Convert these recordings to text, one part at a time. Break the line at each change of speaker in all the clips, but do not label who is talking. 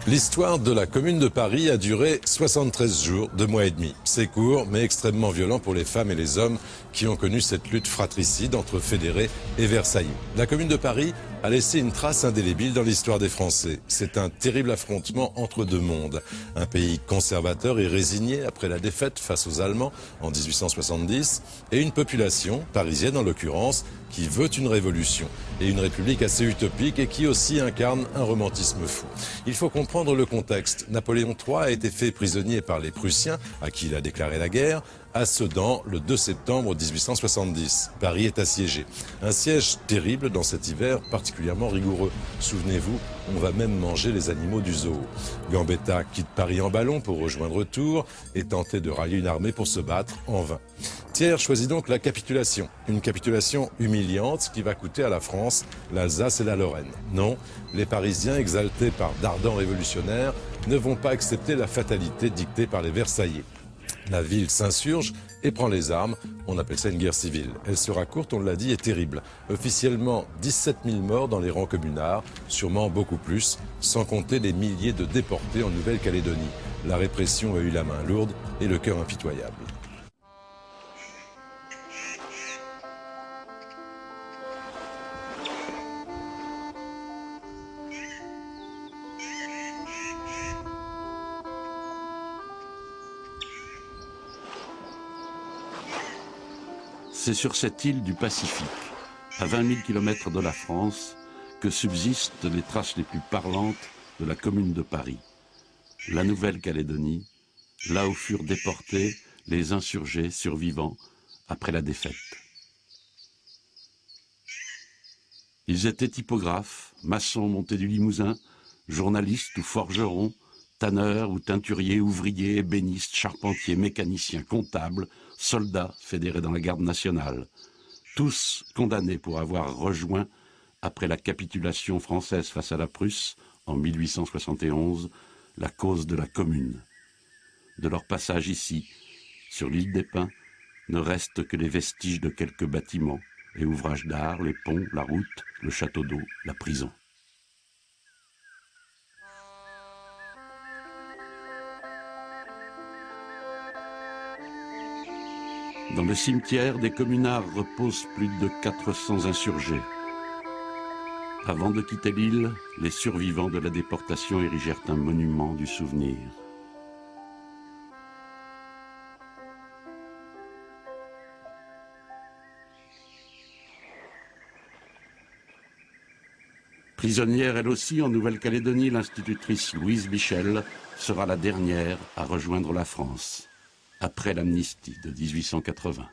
L'histoire de la Commune de Paris a duré 73 jours, 2 mois et demi. C'est court, mais extrêmement violent pour les femmes et les hommes qui ont connu cette lutte fratricide entre fédérés et Versaillais. La Commune de Paris a laissé une trace indélébile dans l'histoire des Français. C'est un terrible affrontement entre deux mondes. Un pays conservateur et résigné après la défaite face aux Allemands en 1870 et une population, parisienne en l'occurrence, qui veut une révolution et une république assez utopique et qui aussi incarne un romantisme fou. Il faut comprendre le contexte. Napoléon III a été fait prisonnier par les Prussiens, à qui il a déclaré la guerre, à Sedan le 2 septembre 1870. Paris est assiégé. Un siège terrible dans cet hiver particulièrement rigoureux. Souvenez-vous, on va même manger les animaux du zoo. Gambetta quitte Paris en ballon pour rejoindre Tours et tenter de rallier une armée pour se battre en vain. Thiers choisit donc la capitulation. Une capitulation humiliante qui va coûter à la France l'Alsace et la Lorraine. Non, les Parisiens, exaltés par d'ardents révolutionnaires, ne vont pas accepter la fatalité dictée par les Versaillais. La ville s'insurge et prend les armes. On appelle ça une guerre civile. Elle sera courte, on l'a dit, et terrible. Officiellement, 17 000 morts dans les rangs communards, sûrement beaucoup plus, sans compter les milliers de déportés en Nouvelle-Calédonie. La répression a eu la main lourde et le cœur impitoyable.
C'est sur cette île du Pacifique, à 20 000 km de la France, que subsistent les traces les plus parlantes de la Commune de Paris, la Nouvelle-Calédonie, là où furent déportés les insurgés survivants après la défaite. Ils étaient typographes, maçons montés du Limousin, journalistes ou forgerons, tanneurs ou teinturiers, ouvriers, ébénistes, charpentiers, mécaniciens, comptables, soldats fédérés dans la garde nationale, tous condamnés pour avoir rejoint, après la capitulation française face à la Prusse, en 1871, la cause de la Commune. De leur passage ici, sur l'île des Pins, ne restent que les vestiges de quelques bâtiments et ouvrages d'art, les ponts, la route, le château d'eau, la prison. Dans le cimetière des communards reposent plus de 400 insurgés. Avant de quitter l'île, les survivants de la déportation érigèrent un monument du souvenir. Prisonnière elle aussi en Nouvelle-Calédonie, l'institutrice Louise Michel sera la dernière à rejoindre la France, après l'amnistie de 1880.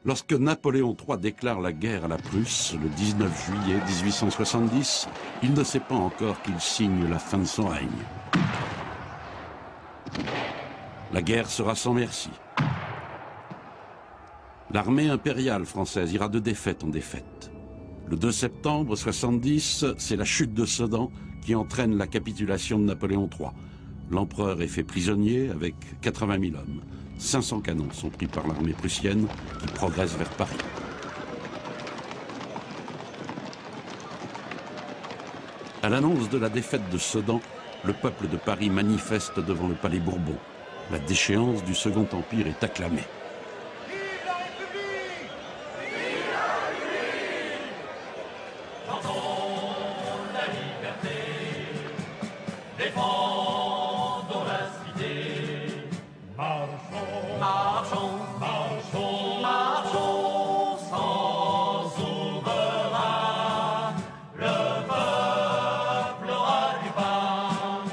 Lorsque Napoléon III déclare la guerre à la Prusse, le 19 juillet 1870, il ne sait pas encore qu'il signe la fin de son règne. La guerre sera sans merci. L'armée impériale française ira de défaite en défaite. Le 2 septembre 70, c'est la chute de Sedan qui entraîne la capitulation de Napoléon III. L'empereur est fait prisonnier avec 80 000 hommes. 500 canons sont pris par l'armée prussienne qui progresse vers Paris. À l'annonce de la défaite de Sedan, le peuple de Paris manifeste devant le palais Bourbon. La déchéance du Second Empire est acclamée.
Vive la République! Vive la République! Chantons la liberté, défendons la cité. Marchons, marchons, marchons, marchons sans souverain. Le peuple aura du pain.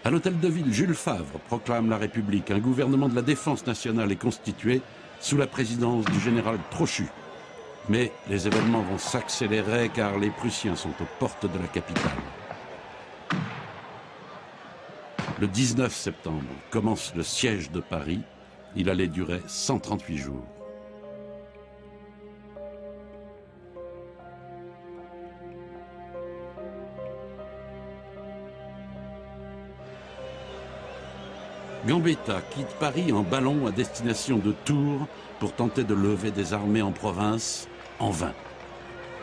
À l'hôtel de ville, Jules Favre proclame la République. Un gouvernement de la défense nationale est constitué sous la présidence du général Trochu. Mais les événements vont s'accélérer car les Prussiens sont aux portes de la capitale. Le 19 septembre commence le siège de Paris. Il allait durer 138 jours. Gambetta quitte Paris en ballon à destination de Tours pour tenter de lever des armées en province, en vain.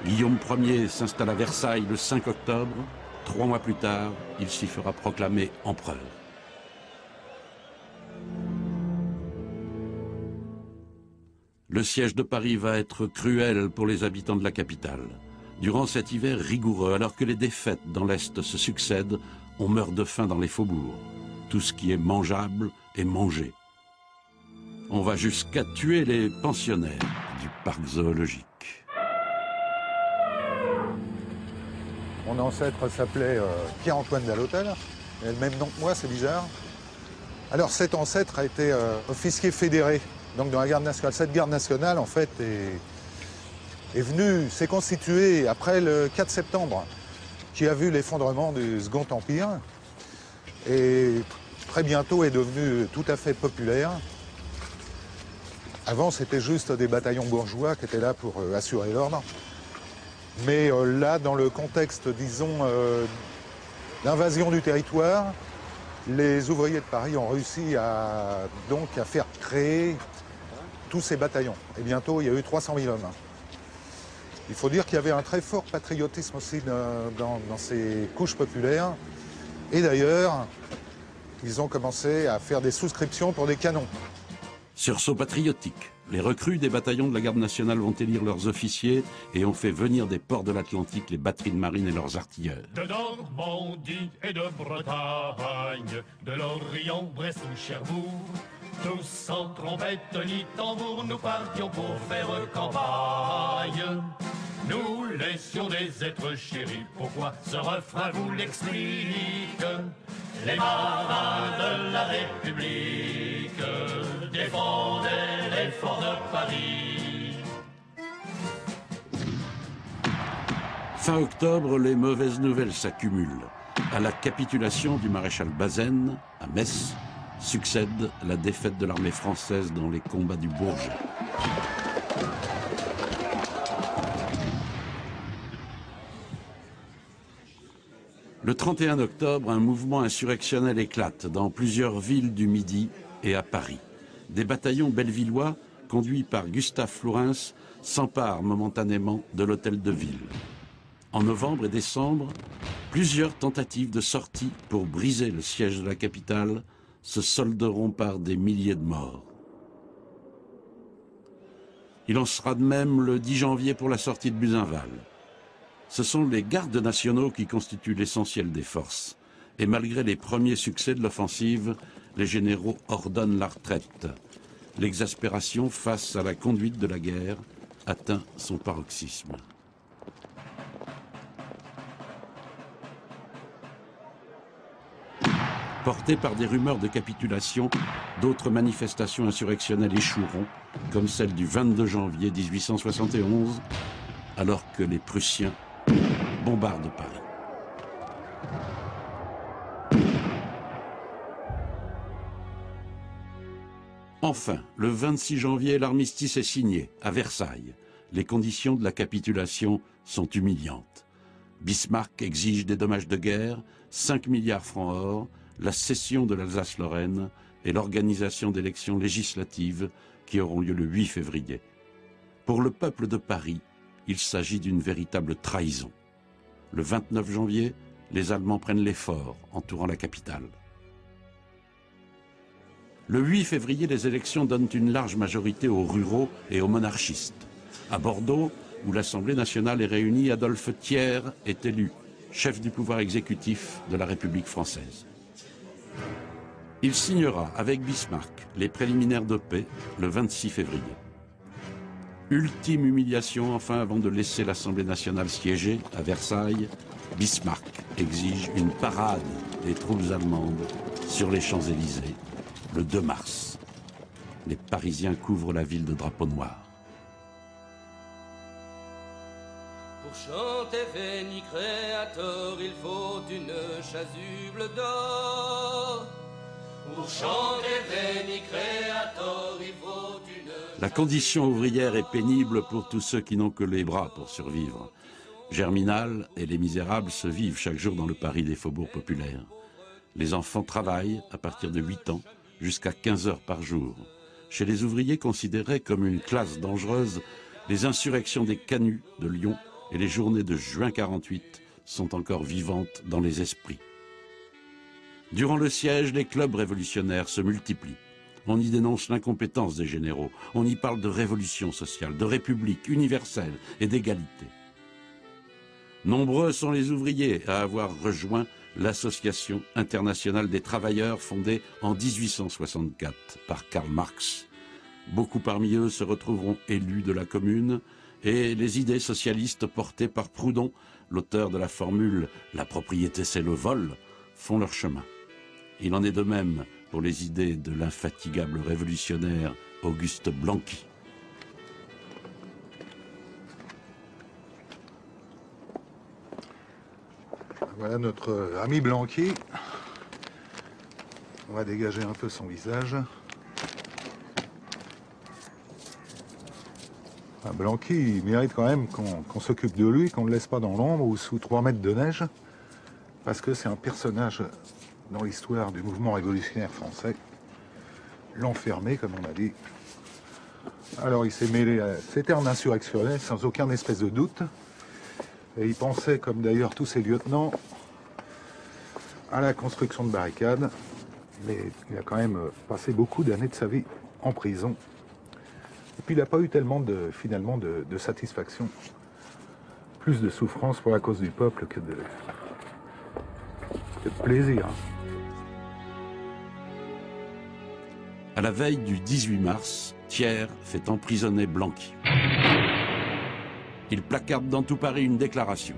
Guillaume Ier s'installe à Versailles le 5 octobre. 3 mois plus tard, il s'y fera proclamer empereur. Le siège de Paris va être cruel pour les habitants de la capitale. Durant cet hiver rigoureux, alors que les défaites dans l'Est se succèdent, on meurt de faim dans les faubourgs. Tout ce qui est mangeable est mangé. On va jusqu'à tuer les pensionnaires du parc zoologique.
Mon ancêtre s'appelait Pierre-Antoine Dallotel. Il a le même nom que moi, c'est bizarre. Alors cet ancêtre a été officier fédéré, donc dans la garde nationale. Cette garde nationale, en fait, s'est constituée après le 4 septembre, qui a vu l'effondrement du Second Empire. Et très bientôt est devenu tout à fait populaire. Avant, c'était juste des bataillons bourgeois qui étaient là pour assurer l'ordre. Mais là, dans le contexte, disons, d'invasion du territoire, les ouvriers de Paris ont réussi à faire créer tous ces bataillons. Et bientôt, il y a eu 300 000 hommes. Il faut dire qu'il y avait un très fort patriotisme aussi dans ces couches populaires. Et d'ailleurs, ils ont commencé à faire des souscriptions pour des canons.
Sursaut patriotique. Les recrues des bataillons de la garde nationale vont élire leurs officiers et ont fait venir des ports de l'Atlantique les batteries de marine et leurs artilleurs.
De Normandie et de Bretagne, de Lorient, Brest ou Cherbourg, tous sans trompette ni tambour, nous partions pour faire campagne. Nous laissions des êtres chéris, pourquoi ce refrain vous l'explique? Les marins de la République défendaient les forts de Paris.
Fin octobre, les mauvaises nouvelles s'accumulent. À la capitulation du maréchal Bazaine, à Metz, succède la défaite de l'armée française dans les combats du Bourget. Le 31 octobre, un mouvement insurrectionnel éclate dans plusieurs villes du Midi et à Paris. Des bataillons bellevillois, conduits par Gustave Flourens, s'emparent momentanément de l'hôtel de ville. En novembre et décembre, plusieurs tentatives de sortie pour briser le siège de la capitale se solderont par des milliers de morts. Il en sera de même le 10 janvier pour la sortie de Buzenval. Ce sont les gardes nationaux qui constituent l'essentiel des forces. Et malgré les premiers succès de l'offensive, les généraux ordonnent la retraite. L'exaspération face à la conduite de la guerre atteint son paroxysme. Portés par des rumeurs de capitulation, d'autres manifestations insurrectionnelles échoueront, comme celle du 22 janvier 1871, alors que les Prussiens bombardent Paris. Enfin, le 26 janvier, l'armistice est signé à Versailles. Les conditions de la capitulation sont humiliantes. Bismarck exige des dommages de guerre, 5 milliards francs or, la cession de l'Alsace-Lorraine et l'organisation d'élections législatives qui auront lieu le 8 février. Pour le peuple de Paris, il s'agit d'une véritable trahison. Le 29 janvier, les Allemands prennent les forts, entourant la capitale. Le 8 février, les élections donnent une large majorité aux ruraux et aux monarchistes. À Bordeaux, où l'Assemblée nationale est réunie, Adolphe Thiers est élu chef du pouvoir exécutif de la République française. Il signera avec Bismarck les préliminaires de paix le 26 février. Ultime humiliation enfin avant de laisser l'Assemblée nationale siéger à Versailles, Bismarck exige une parade des troupes allemandes sur les Champs-Élysées, le 2 mars. Les Parisiens couvrent la ville de drapeaux noirs.
Pour chanter Veni Creator, il faut une chasuble d'or. Pour chanter Veni Creator, il faut une...
La condition ouvrière est pénible pour tous ceux qui n'ont que les bras pour survivre. Germinal et les Misérables se vivent chaque jour dans le Paris des faubourgs populaires. Les enfants travaillent à partir de 8 ans jusqu'à 15 heures par jour. Chez les ouvriers considérés comme une classe dangereuse, les insurrections des canuts de Lyon et les journées de juin 48 sont encore vivantes dans les esprits. Durant le siège, les clubs révolutionnaires se multiplient. On y dénonce l'incompétence des généraux. On y parle de révolution sociale, de république universelle et d'égalité. Nombreux sont les ouvriers à avoir rejoint l'Association internationale des travailleurs fondée en 1864 par Karl Marx. Beaucoup parmi eux se retrouveront élus de la Commune et les idées socialistes portées par Proudhon, l'auteur de la formule « La propriété c'est le vol », font leur chemin. Il en est de même pour les idées de l'infatigable révolutionnaire Auguste Blanqui.
Voilà notre ami Blanqui. On va dégager un peu son visage. Blanqui, il mérite quand même qu'on s'occupe de lui, qu'on ne le laisse pas dans l'ombre ou sous 3 mètres de neige, parce que c'est un personnage dans l'histoire du mouvement révolutionnaire français. L'enfermé, comme on a dit. Alors il s'est mêlé à... C'était un insurrectionnel, sans aucun espèce de doute. Et il pensait, comme d'ailleurs tous ses lieutenants, à la construction de barricades. Mais il a quand même passé beaucoup d'années de sa vie en prison. Et puis il n'a pas eu tellement finalement de satisfaction. Plus de souffrance pour la cause du peuple que de plaisir.
À la veille du 18 mars, Thiers fait emprisonner Blanqui. Il placarde dans tout Paris une déclaration.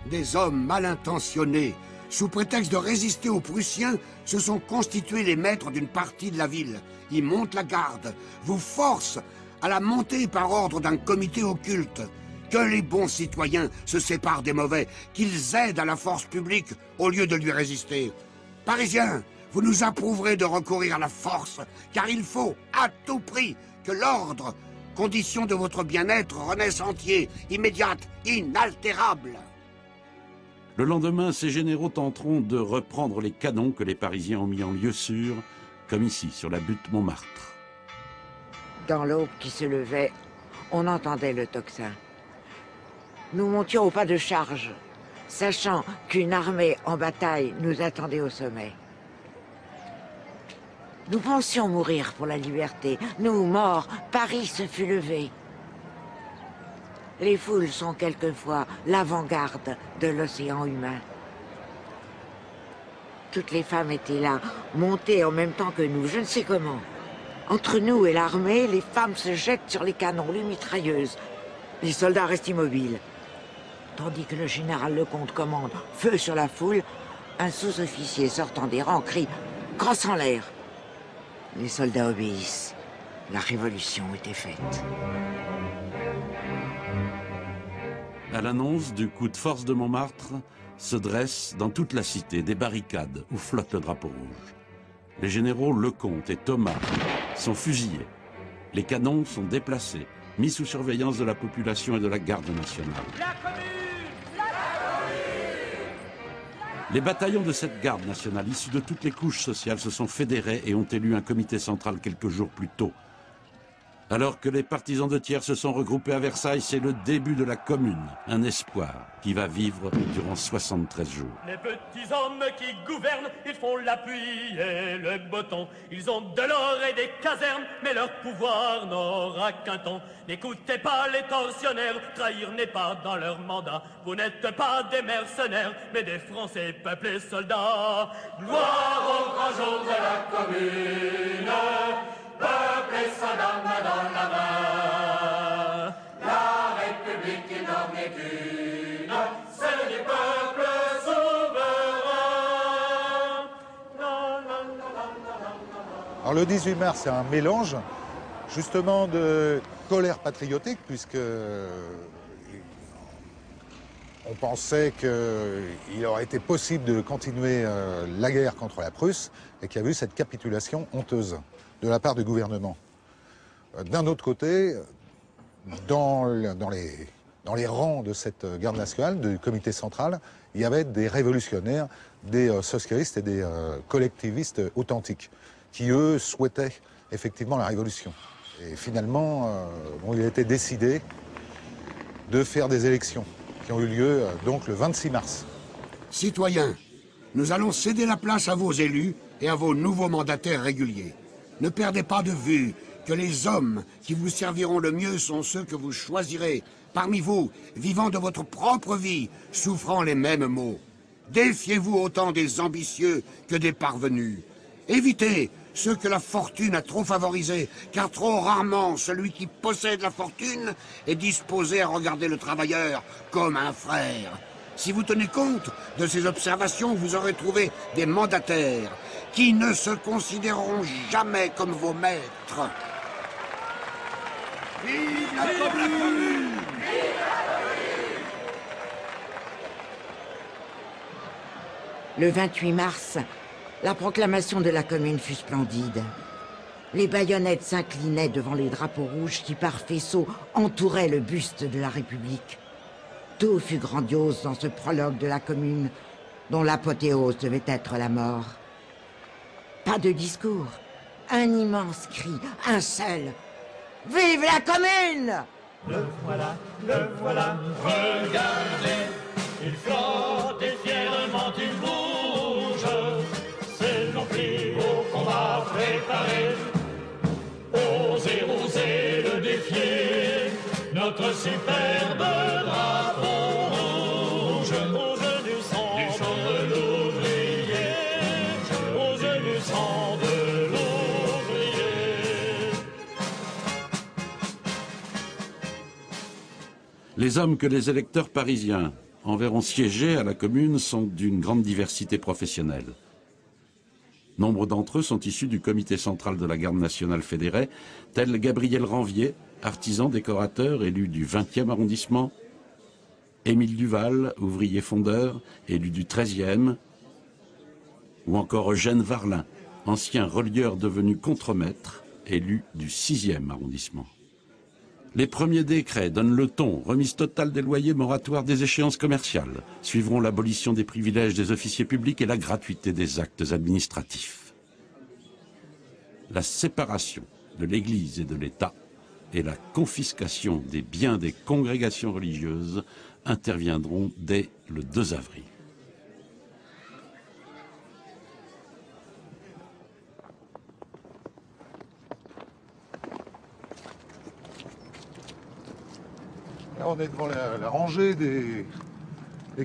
Des hommes mal intentionnés, sous prétexte de résister aux Prussiens, se sont constitués les maîtres d'une partie de la ville. Ils montent la garde, vous forcent à la monter par ordre d'un comité occulte. Que les bons citoyens se séparent des mauvais, qu'ils aident à la force publique au lieu de lui résister. Parisiens, vous nous approuverez de recourir à la force, car il faut, à tout prix, que l'ordre, condition de votre bien-être, renaisse entier, immédiate, inaltérable.
Le lendemain, ces généraux tenteront de reprendre les canons que les Parisiens ont mis en lieu sûr, comme ici, sur la butte Montmartre.
Dans l'aube qui se levait, on entendait le tocsin. Nous montions au pas de charge, sachant qu'une armée en bataille nous attendait au sommet. Nous pensions mourir pour la liberté. Nous, morts, Paris se fut levé. Les foules sont quelquefois l'avant-garde de l'océan humain. Toutes les femmes étaient là, montées en même temps que nous, je ne sais comment. Entre nous et l'armée, les femmes se jettent sur les canons, les mitrailleuses. Les soldats restent immobiles. Tandis que le général Lecomte commande « Feu sur la foule », un sous-officier sortant des rangs crie « Crosse en l'air ». Les soldats obéissent. La révolution était faite.
À l'annonce du coup de force de Montmartre, se dressent dans toute la cité des barricades où flotte le drapeau rouge. Les généraux Lecomte et Thomas sont fusillés. Les canons sont déplacés, mis sous surveillance de la population et de la garde nationale. Les bataillons de cette garde nationale, issus de toutes les couches sociales, se sont fédérés et ont élu un comité central quelques jours plus tôt. Alors que les partisans de Thiers se sont regroupés à Versailles, c'est le début de la Commune, un espoir qui va vivre durant 73 jours.
Les petits hommes qui gouvernent, ils font la pluie et le beau temps. Ils ont de l'or et des casernes, mais leur pouvoir n'aura qu'un temps. N'écoutez pas les tortionnaires, trahir n'est pas dans leur mandat. Vous n'êtes pas des mercenaires, mais des Français peuplés soldats. Gloire au grand jour de la Commune, peuple et soldats main dans la main. La République énorme est une, celle du peuple souverain.
le 18 mars, c'est un mélange justement de colère patriotique, puisque on pensait qu'il aurait été possible de continuer la guerre contre la Prusse et qu'il y a eu cette capitulation honteuse de la part du gouvernement. D'un autre côté, dans les rangs de cette garde nationale, du comité central, il y avait des révolutionnaires, des socialistes et des collectivistes authentiques, qui eux souhaitaient effectivement la révolution. Et finalement, il a été décidé de faire des élections qui ont eu lieu donc le 26 mars.
Citoyens, nous allons céder la place à vos élus et à vos nouveaux mandataires réguliers. Ne perdez pas de vue que les hommes qui vous serviront le mieux sont ceux que vous choisirez parmi vous, vivant de votre propre vie, souffrant les mêmes maux. Défiez-vous autant des ambitieux que des parvenus. Évitez ceux que la fortune a trop favorisés, car trop rarement celui qui possède la fortune est disposé à regarder le travailleur comme un frère. Si vous tenez compte de ces observations, vous aurez trouvé des mandataires qui ne se considéreront jamais comme vos maîtres. Vive la commune!
Le 28 mars, la proclamation de la commune fut splendide. Les baïonnettes s'inclinaient devant les drapeaux rouges qui, par faisceaux, entouraient le buste de la République. Tout fut grandiose dans ce prologue de la commune, dont l'apothéose devait être la mort. Pas de discours, un immense cri, un seul. Vive la commune!
Le voilà, regardez, il flotte et fièrement il bouge. C'est l'empli au combat préparé. Osez le défier, notre superbe drapeau rouge. Aux yeux du sang de l'ouvrier, aux yeux du sang de l'ouvrier.
Les hommes que les électeurs parisiens enverront siéger à la commune sont d'une grande diversité professionnelle. Nombre d'entre eux sont issus du comité central de la garde nationale fédérée, tel Gabriel Ranvier, artisan décorateur élu du 20e arrondissement, Émile Duval, ouvrier fondeur, élu du 13e, ou encore Eugène Varlin, ancien relieur devenu contremaître, élu du 6e arrondissement. Les premiers décrets donnent le ton, remise totale des loyers, moratoire des échéances commerciales, suivront l'abolition des privilèges des officiers publics et la gratuité des actes administratifs. La séparation de l'Église et de l'État et la confiscation des biens des congrégations religieuses interviendront dès le 2 avril.
Là, on est devant la rangée des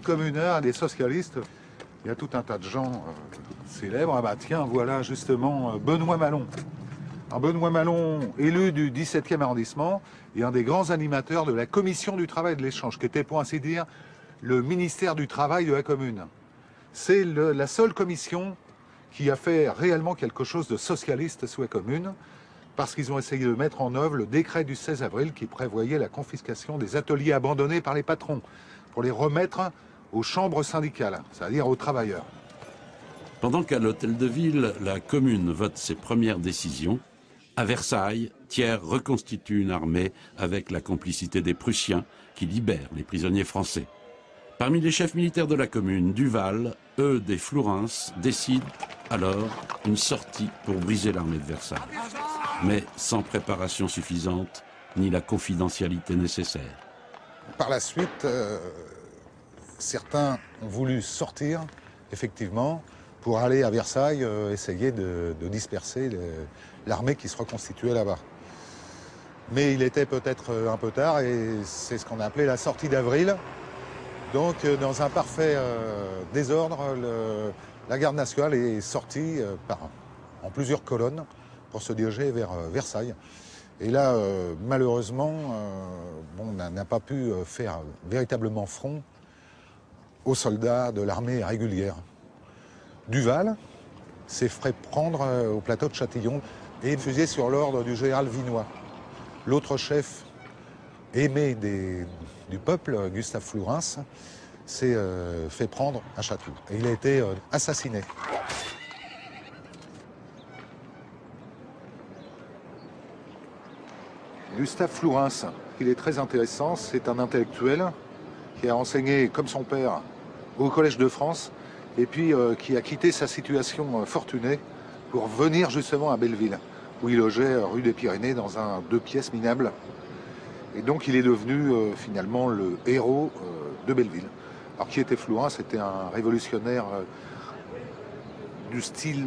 communards, des socialistes. Il y a tout un tas de gens célèbres. Ah bah tiens, voilà justement Benoît Malon. Alors, Benoît Malon, élu du 17e arrondissement, et un des grands animateurs de la commission du travail et de l'échange, qui était pour ainsi dire le ministère du travail de la commune. C'est la seule commission qui a fait réellement quelque chose de socialiste sous la commune, parce qu'ils ont essayé de mettre en œuvre le décret du 16 avril qui prévoyait la confiscation des ateliers abandonnés par les patrons pour les remettre aux chambres syndicales, c'est-à-dire aux travailleurs.
Pendant qu'à l'hôtel de ville, la commune vote ses premières décisions, à Versailles, Thiers reconstitue une armée avec la complicité des Prussiens qui libèrent les prisonniers français. Parmi les chefs militaires de la commune, Duval, Eudes et Flourens décident alors une sortie pour briser l'armée de Versailles. Mais sans préparation suffisante, ni la confidentialité nécessaire.
Par la suite, certains ont voulu sortir, effectivement, pour aller à Versailles essayer de disperser l'armée qui se reconstituait là-bas. Mais il était peut-être un peu tard et c'est ce qu'on a appelé la sortie d'avril. Donc, dans un parfait désordre, la garde nationale est sortie en plusieurs colonnes pour se diriger vers Versailles. Et là, malheureusement, on n'a pas pu faire véritablement front aux soldats de l'armée régulière. Duval, s'est fait prendre au plateau de Châtillon et fusillé sur l'ordre du général Vinoy. L'autre chef aimé du peuple, Gustave Flourens, s'est fait prendre à Châteauroux. Et il a été assassiné. Gustave Flourens, il est très intéressant, c'est un intellectuel qui a enseigné, comme son père, au Collège de France, et puis qui a quitté sa situation fortunée pour venir justement à Belleville, où il logeait rue des Pyrénées dans un 2 pièces minable. Et donc il est devenu finalement le héros de Belleville. Alors qui était Flourens? C'était un révolutionnaire du style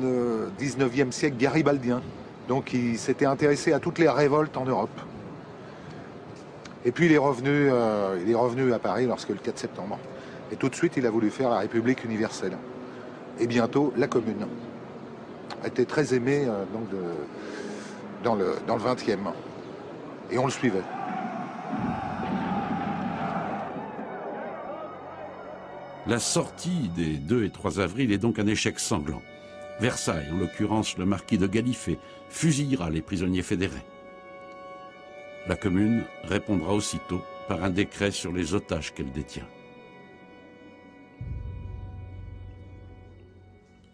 19e siècle garibaldien. Donc il s'était intéressé à toutes les révoltes en Europe. Et puis il est revenu à Paris lorsque le 4 septembre. Et tout de suite, il a voulu faire la République universelle. Et bientôt, la Commune. A été très aimé donc dans le 20e. Et on le suivait.
La sortie des 2 et 3 avril est donc un échec sanglant. Versailles, en l'occurrence le marquis de Gallifet, fusillera les prisonniers fédérés. La Commune répondra aussitôt par un décret sur les otages qu'elle détient.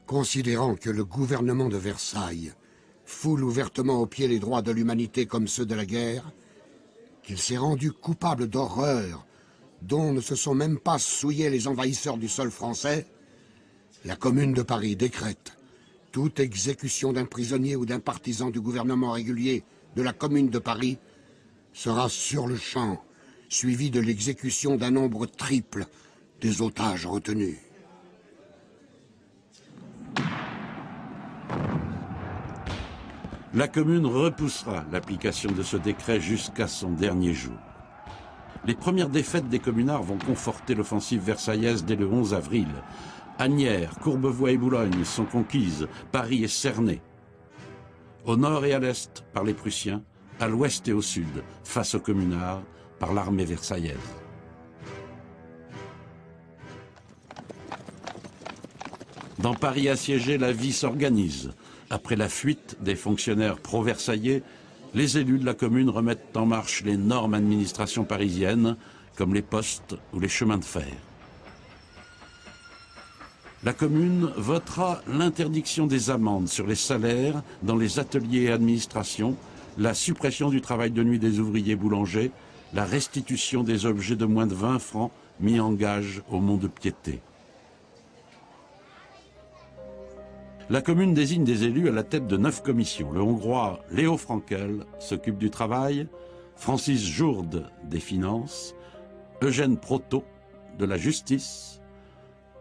Considérant que le gouvernement de Versailles foule ouvertement aux pieds les droits de l'humanité comme ceux de la guerre, qu'il s'est rendu coupable d'horreurs dont ne se sont même pas souillés les envahisseurs du sol français, la Commune de Paris décrète toute exécution d'un prisonnier ou d'un partisan du gouvernement régulier de la Commune de Paris sera sur le champ, suivi de l'exécution d'un nombre triple des otages retenus.
La Commune repoussera l'application de ce décret jusqu'à son dernier jour. Les premières défaites des communards vont conforter l'offensive versaillaise dès le 11 avril. Asnières, Courbevoie et Boulogne sont conquises, Paris est cerné. Au nord et à l'est par les Prussiens, à l'ouest et au sud, face aux communards, par l'armée versaillaise. Dans Paris assiégé, la vie s'organise. Après la fuite des fonctionnaires pro-versaillais, les élus de la Commune remettent en marche l'énorme administration parisienne, comme les postes ou les chemins de fer. La Commune votera l'interdiction des amendes sur les salaires dans les ateliers et administrations, la suppression du travail de nuit des ouvriers boulangers, la restitution des objets de moins de 20 francs mis en gage au mont-de-piété. La Commune désigne des élus à la tête de 9 commissions. Le Hongrois Léo Frankel s'occupe du travail, Francis Jourde des finances, Eugène Proto de la justice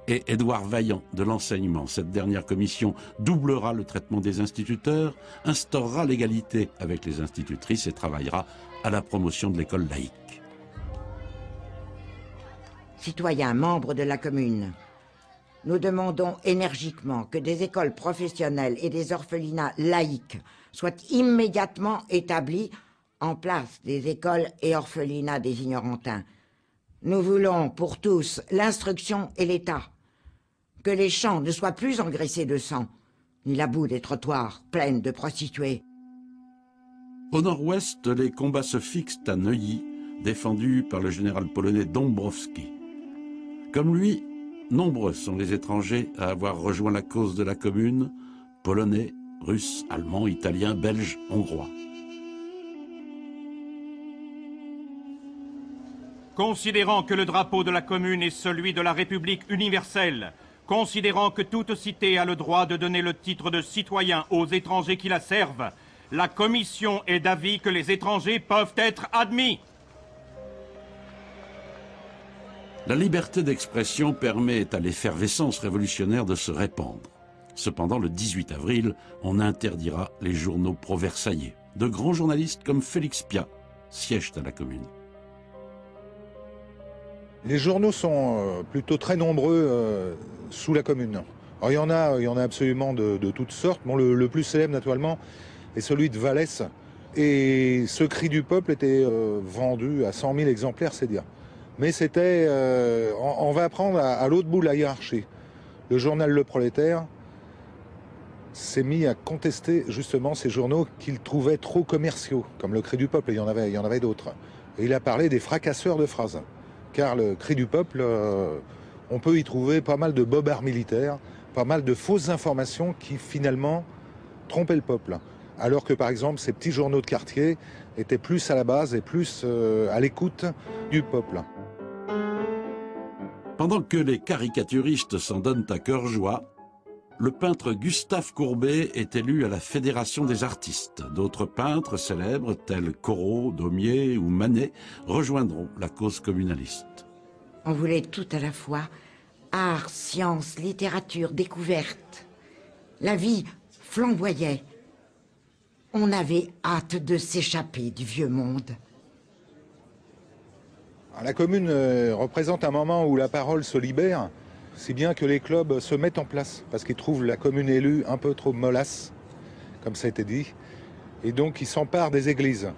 et Édouard Vaillant de l'enseignement. Cette dernière commission doublera le traitement des instituteurs, instaurera l'égalité avec les institutrices et travaillera à la promotion de l'école laïque.
Citoyens membres de la Commune, nous demandons énergiquement que des écoles professionnelles et des orphelinats laïques soient immédiatement établis en place des écoles et orphelinats des ignorantins. Nous voulons pour tous l'instruction et l'État. Que les champs ne soient plus engraissés de sang, ni la boue des trottoirs pleines de prostituées.
Au nord-ouest, les combats se fixent à Neuilly, défendu par le général polonais Dąbrowski. Comme lui, nombreux sont les étrangers à avoir rejoint la cause de la Commune, polonais, russes, allemands, italiens, belges, hongrois.
Considérant que le drapeau de la Commune est celui de la République universelle, considérant que toute cité a le droit de donner le titre de citoyen aux étrangers qui la servent, la Commission est d'avis que les étrangers peuvent être admis.
La liberté d'expression permet à l'effervescence révolutionnaire de se répandre. Cependant, le 18 avril, on interdira les journaux pro-versaillais. De grands journalistes comme Félix Piat siègent à la Commune.
Les journaux sont plutôt très nombreux sous la Commune. Alors, il y en a absolument de toutes sortes. Bon, le plus célèbre, naturellement, est celui de Vallès. Et ce cri du peuple était vendu à 100 000 exemplaires, c'est dire. Mais c'était... on va prendre à l'autre bout de la hiérarchie. Le journal Le Prolétaire s'est mis à contester justement ces journaux qu'il trouvait trop commerciaux, comme le Cri du Peuple, et il y en avait d'autres. Et il a parlé des fracasseurs de phrases, car le Cri du Peuple, on peut y trouver pas mal de bobards militaires, pas mal de fausses informations qui finalement trompaient le peuple. Alors que par exemple ces petits journaux de quartier étaient plus à la base et plus à l'écoute du peuple.
Pendant que les caricaturistes s'en donnent à cœur joie, le peintre Gustave Courbet est élu à la Fédération des artistes. D'autres peintres célèbres tels Corot, Daumier ou Manet rejoindront la cause communaliste.
On voulait tout à la fois, art, science, littérature, découverte. La vie flamboyait. On avait hâte de s'échapper du vieux monde.
La commune représente un moment où la parole se libère, si bien que les clubs se mettent en place, parce qu'ils trouvent la commune élue un peu trop mollasse, comme ça a été dit, et donc ils s'emparent des églises.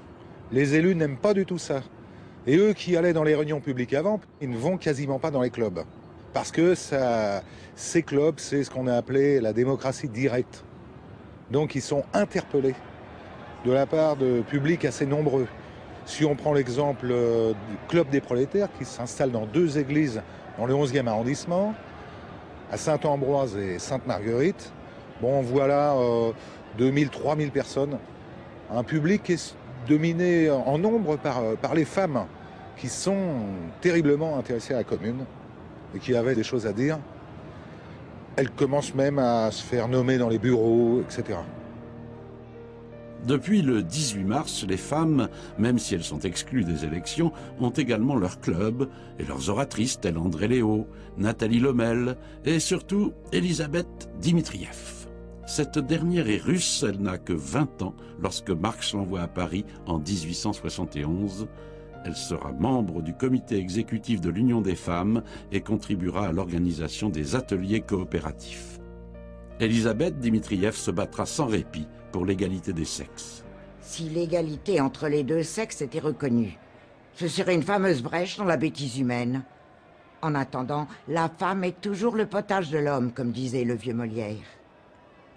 Les élus n'aiment pas du tout ça. Et eux qui allaient dans les réunions publiques avant, ils ne vont quasiment pas dans les clubs. Parce que ces clubs, c'est ce qu'on a appelé la démocratie directe. Donc ils sont interpellés de la part de publics assez nombreux. Si on prend l'exemple du Club des prolétaires qui s'installe dans 2 églises dans le 11e arrondissement, à Saint-Ambroise et Sainte-Marguerite, bon voilà 2000, 3000 personnes. Un public qui est dominé en nombre par les femmes qui sont terriblement intéressées à la commune et qui avaient des choses à dire. Elles commencent même à se faire nommer dans les bureaux, etc.
Depuis le 18 mars, les femmes, même si elles sont exclues des élections, ont également leur club et leurs oratrices telles André Léo, Nathalie Lemel et surtout Elisabeth Dimitrieff. Cette dernière est russe, elle n'a que 20 ans lorsque Marx l'envoie à Paris en 1871. Elle sera membre du comité exécutif de l'Union des femmes et contribuera à l'organisation des ateliers coopératifs. Elisabeth Dimitrieff se battra sans répit pour l'égalité des sexes.
Si l'égalité entre les 2 sexes était reconnue, ce serait une fameuse brèche dans la bêtise humaine. En attendant, la femme est toujours le potage de l'homme, comme disait le vieux Molière.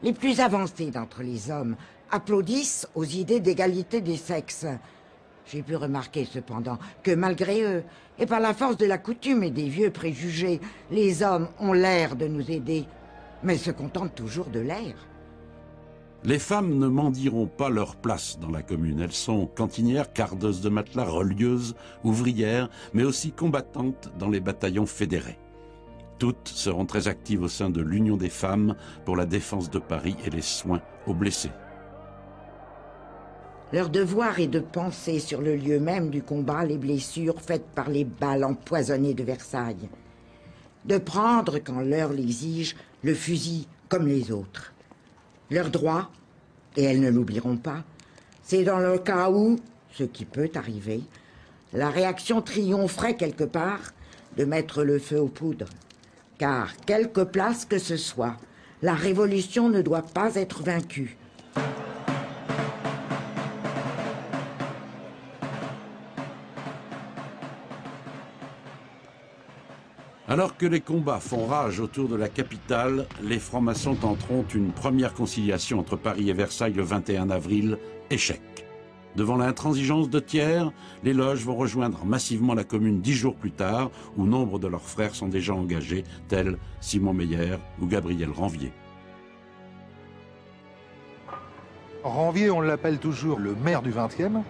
Les plus avancés d'entre les hommes applaudissent aux idées d'égalité des sexes. J'ai pu remarquer cependant que malgré eux, et par la force de la coutume et des vieux préjugés, les hommes ont l'air de nous aider, mais se contentent toujours de l'air.
Les femmes ne mendieront pas leur place dans la commune. Elles sont cantinières, cardeuses de matelas, relieuses, ouvrières, mais aussi combattantes dans les bataillons fédérés. Toutes seront très actives au sein de l'Union des femmes pour la défense de Paris et les soins aux blessés.
Leur devoir est de penser sur le lieu même du combat les blessures faites par les balles empoisonnées de Versailles. De prendre, quand l'heure l'exige, le fusil comme les autres. Leur droit, et elles ne l'oublieront pas, c'est dans le cas où, ce qui peut arriver, la réaction triompherait quelque part, de mettre le feu aux poudres. Car, quelque place que ce soit, la révolution ne doit pas être vaincue.
Alors que les combats font rage autour de la capitale, les francs-maçons tenteront une première conciliation entre Paris et Versailles le 21 avril, échec. Devant l'intransigeance de Thiers, les loges vont rejoindre massivement la commune 10 jours plus tard, où nombre de leurs frères sont déjà engagés, tels Simon Meyer ou Gabriel Ranvier.
Ranvier, on l'appelle toujours le maire du 20e,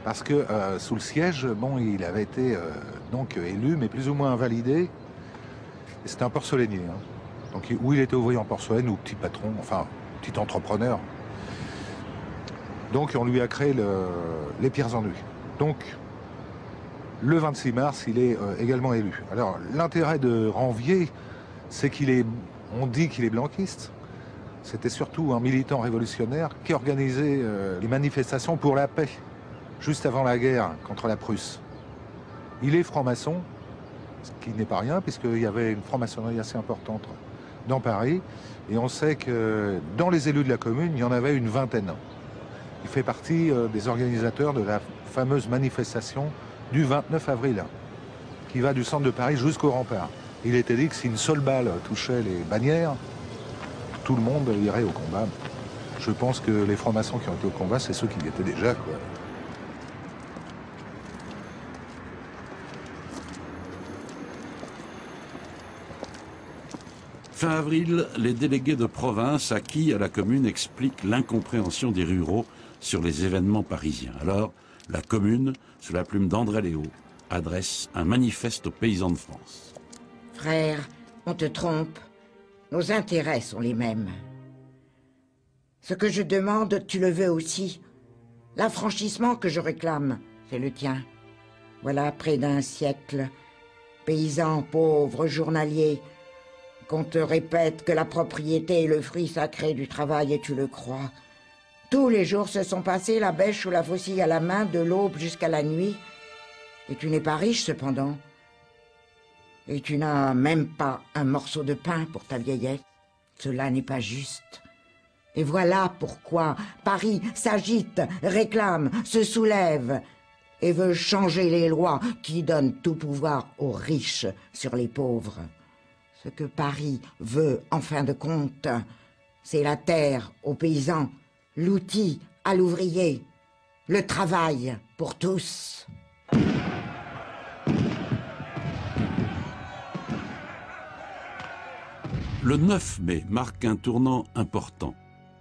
parce que sous le siège, bon, il avait été donc élu, mais plus ou moins invalidé. C'était un porcelainier, hein. Donc, où il était ouvrier en porcelaine ou petit patron, enfin petit entrepreneur. Donc on lui a créé les pierres enduits. Donc le 26 mars, il est également élu. Alors l'intérêt de Ranvier, c'est on dit qu'il est blanquiste. C'était surtout un militant révolutionnaire qui organisait les manifestations pour la paix, juste avant la guerre contre la Prusse. Il est franc-maçon, ce qui n'est pas rien, puisqu'il y avait une franc-maçonnerie assez importante dans Paris. Et on sait que dans les élus de la commune, il y en avait une vingtaine. Il fait partie des organisateurs de la fameuse manifestation du 29 avril, qui va du centre de Paris jusqu'au rempart. Il était dit que si une seule balle touchait les bannières, tout le monde irait au combat. Je pense que les francs-maçons qui ont été au combat, c'est ceux qui y étaient déjà, quoi.
Fin avril, les délégués de province acquis à la commune expliquent l'incompréhension des ruraux sur les événements parisiens. Alors, la commune, sous la plume d'André Léo, adresse un manifeste aux paysans de France.
Frère, on te trompe. Nos intérêts sont les mêmes. Ce que je demande, tu le veux aussi. L'affranchissement que je réclame, c'est le tien. Voilà près d'un siècle, paysans, pauvres, journaliers, qu'on te répète que la propriété est le fruit sacré du travail et tu le crois. Tous les jours se sont passés la bêche ou la faucille à la main de l'aube jusqu'à la nuit. Et tu n'es pas riche cependant. Et tu n'as même pas un morceau de pain pour ta vieillesse. Cela n'est pas juste. Et voilà pourquoi Paris s'agite, réclame, se soulève et veut changer les lois qui donnent tout pouvoir aux riches sur les pauvres. Ce que Paris veut, en fin de compte, c'est la terre aux paysans, l'outil à l'ouvrier, le travail pour tous.
Le 9 mai marque un tournant important.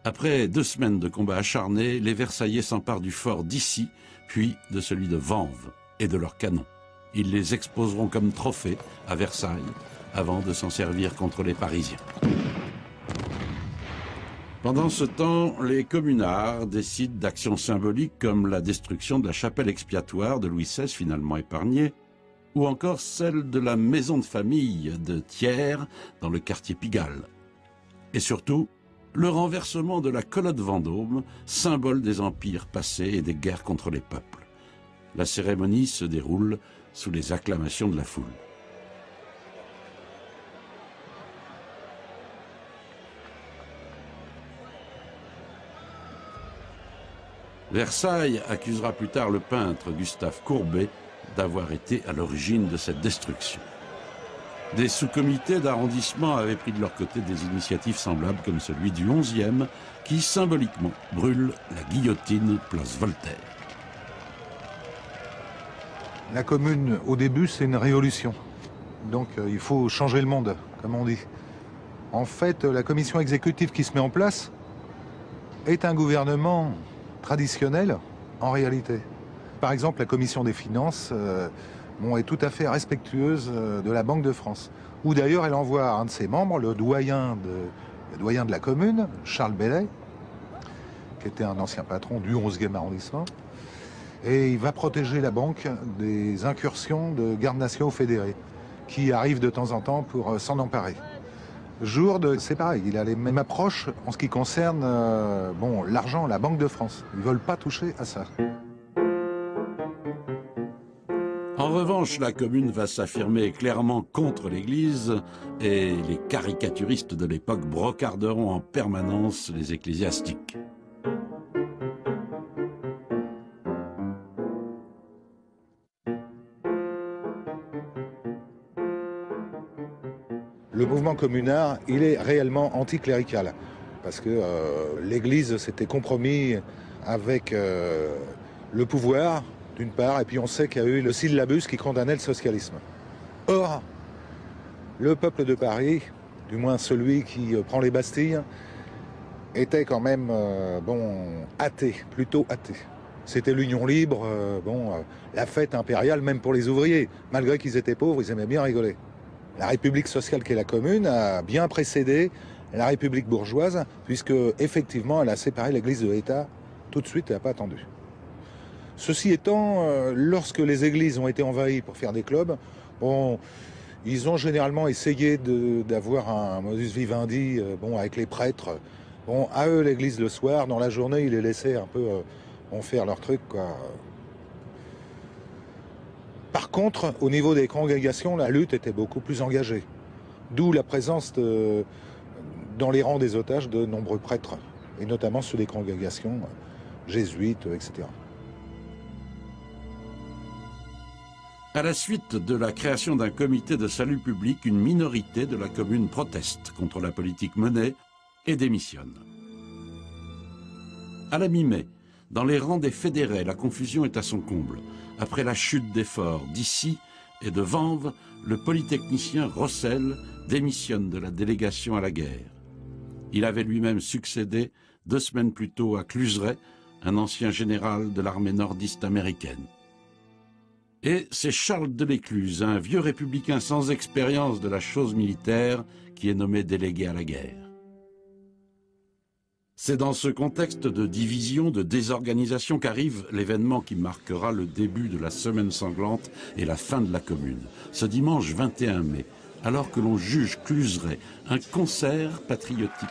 Après 2 semaines de combats acharnés, les Versaillais s'emparent du fort d'Issy, puis de celui de Vanves et de leurs canons. Ils les exposeront comme trophées à Versailles, avant de s'en servir contre les Parisiens. Pendant ce temps, les communards décident d'actions symboliques comme la destruction de la chapelle expiatoire de Louis XVI, finalement épargnée, ou encore celle de la maison de famille de Thiers dans le quartier Pigalle. Et surtout, le renversement de la Colotte Vendôme, symbole des empires passés et des guerres contre les peuples. La cérémonie se déroule sous les acclamations de la foule. Versailles accusera plus tard le peintre Gustave Courbet d'avoir été à l'origine de cette destruction. Des sous-comités d'arrondissement avaient pris de leur côté des initiatives semblables comme celui du 11e qui, symboliquement, brûle la guillotine place Voltaire.
La commune, au début, c'est une révolution. Donc il faut changer le monde, comme on dit. En fait, la commission exécutive qui se met en place est un gouvernement traditionnel, en réalité. Par exemple, la commission des finances est tout à fait respectueuse de la Banque de France. Où d'ailleurs, elle envoie un de ses membres, le doyen de la commune, Charles Bellet, qui était un ancien patron du 11e arrondissement. Et il va protéger la banque des incursions de gardes nationaux fédérés, qui arrivent de temps en temps pour s'en emparer. C'est pareil, il a les mêmes approches en ce qui concerne l'argent, la Banque de France. Ils ne veulent pas toucher à ça.
En revanche, la commune va s'affirmer clairement contre l'Église et les caricaturistes de l'époque brocarderont en permanence les ecclésiastiques.
Le mouvement communard, il est réellement anticlérical. Parce que l'Église s'était compromis avec le pouvoir, d'une part, et puis on sait qu'il y a eu le syllabus qui condamnait le socialisme. Or, le peuple de Paris, du moins celui qui prend les Bastilles, était quand même athée, plutôt athée. C'était l'union libre, la fête impériale, même pour les ouvriers. Malgré qu'ils étaient pauvres, ils aimaient bien rigoler. La République sociale qu'est la commune a bien précédé la République bourgeoise, puisque effectivement elle a séparé l'Église de l'État tout de suite et n'a pas attendu. Ceci étant, lorsque les églises ont été envahies pour faire des clubs, ils ont généralement essayé d'avoir un modus vivendi avec les prêtres. À eux l'église le soir, dans la journée, ils les laissaient un peu faire leur truc, quoi. Par contre, au niveau des congrégations, la lutte était beaucoup plus engagée. D'où la présence dans les rangs des otages de nombreux prêtres, et notamment ceux des congrégations jésuites, etc.
À la suite de la création d'un comité de salut public, une minorité de la commune proteste contre la politique menée et démissionne. À la mi-mai, dans les rangs des fédérés, la confusion est à son comble. Après la chute des forts d'Issy et de Vanves, le polytechnicien Rossel démissionne de la délégation à la guerre. Il avait lui-même succédé 2 semaines plus tôt à Cluseret, un ancien général de l'armée nordiste américaine. Et c'est Charles Delescluze, un vieux républicain sans expérience de la chose militaire, qui est nommé délégué à la guerre. C'est dans ce contexte de division, de désorganisation qu'arrive l'événement qui marquera le début de la semaine sanglante et la fin de la Commune. Ce dimanche 21 mai, alors que l'on juge Cluseret, un concert patriotique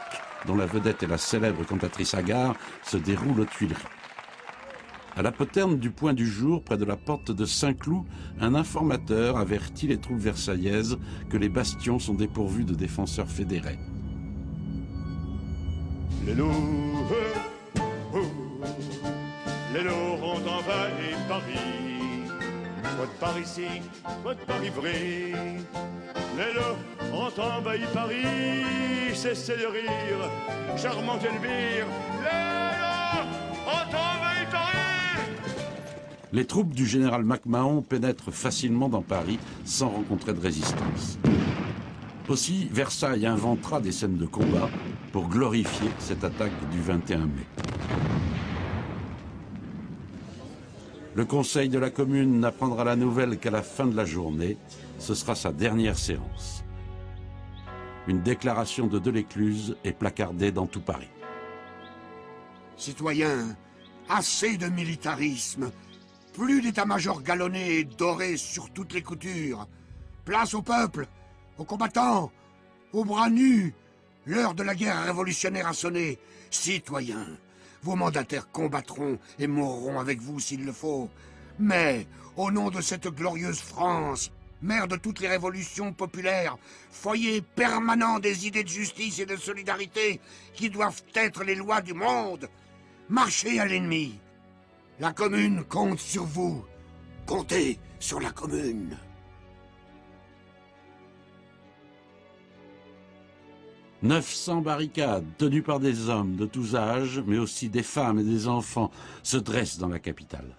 dont la vedette est la célèbre cantatrice Agar, se déroule aux Tuileries. À la poterne du Point du Jour, près de la porte de Saint-Cloud, un informateur avertit les troupes versaillaises que les bastions sont dépourvus de défenseurs fédérés.
Les loups ont envahi Paris, soit de par ici, soit de par Ivry. Les loups ont envahi Paris, cessez de rire, charmant Elvire. Les loups ont envahi Paris.
Les troupes du général MacMahon pénètrent facilement dans Paris sans rencontrer de résistance. Aussi, Versailles inventera des scènes de combat pour glorifier cette attaque du 21 mai. Le Conseil de la Commune n'apprendra la nouvelle qu'à la fin de la journée. Ce sera sa dernière séance. Une déclaration de Delescluze est placardée dans tout Paris.
Citoyens, assez de militarisme. Plus d'état-major galonné et doré sur toutes les coutures. Place au peuple, aux combattants, aux bras nus. L'heure de la guerre révolutionnaire a sonné. Citoyens, vos mandataires combattront et mourront avec vous s'il le faut. Mais, au nom de cette glorieuse France, mère de toutes les révolutions populaires, foyer permanent des idées de justice et de solidarité qui doivent être les lois du monde, marchez à l'ennemi. La Commune compte sur vous. Comptez sur la Commune. «
900 barricades tenues par des hommes de tous âges, mais aussi des femmes et des enfants, se dressent dans la capitale.